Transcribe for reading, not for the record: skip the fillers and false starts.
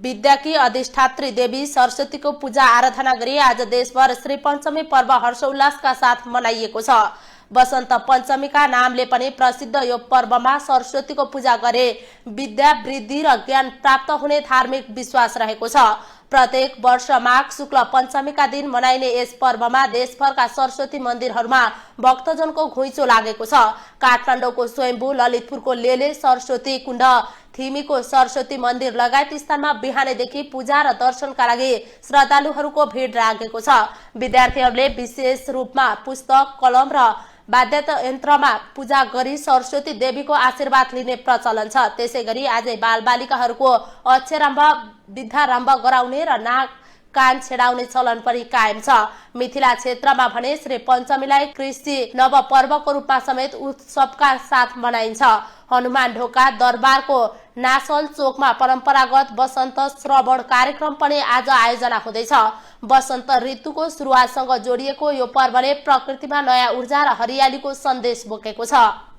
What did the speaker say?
विद्याकी अधिष्ठात्री देवी सरस्वतीको पूजा आराधना गरी आज देशभर श्री पञ्चमी पर्व हर्षोल्लासका साथ मनाइएको छ। वसन्त पञ्चमीका नामले पनि प्रसिद्ध यो पर्वमा सरस्वतीको पूजा गरे विद्या वृद्धि र ज्ञान प्राप्त हुने धार्मिक विश्वास रहेको छ। प्रत्येक वर्ष माघ शुक्ल पञ्चमीका दिन मनाइने यस पर्वमा देशभरका सरस्वती मन्दिरहरूमा भक्तजनको घुइँचो लागेको छ। काठमाडौँको स्वयम्भू, ललितपुरको लेले सरस्वती कुण्ड, थिमीको सरस्वती मन्दिर लगायत स्थानमा बिहानैदेखि पूजा र दर्शनका लागि श्रद्धालुहरूको भिड लागेको छ। विद्यार्थीहरूले विशेष रूपमा पुस्तक, कलम र वाद्ययन्त्रमा पूजा गरी सरस्वती देवीको आशीर्वाद लिने प्रचलन छ। त्यसैगरी आजै बालबालिकाहरूको अक्षरारम्भ, विद्यारम्भ गराउने र नाक कान छेडाउने चलन पनि कायम छ। मिथिला क्षेत्रमा भने श्री पञ्चमीलाई कृषि नव पर्वको रूपमा समेत उत्सवका साथ मनाइन्छ। हनुमान ढोका दरबारको नासल चोकमा परम्परागत वसन्त श्रवण कार्यक्रम पनि आज आयोजना हुँदैछ। वसन्त ऋतुको सुरुवातसँग जोडिएको यो पर्वले प्रकृतिमा नयाँ ऊर्जा र हरियालीको सन्देश बोकेको छ।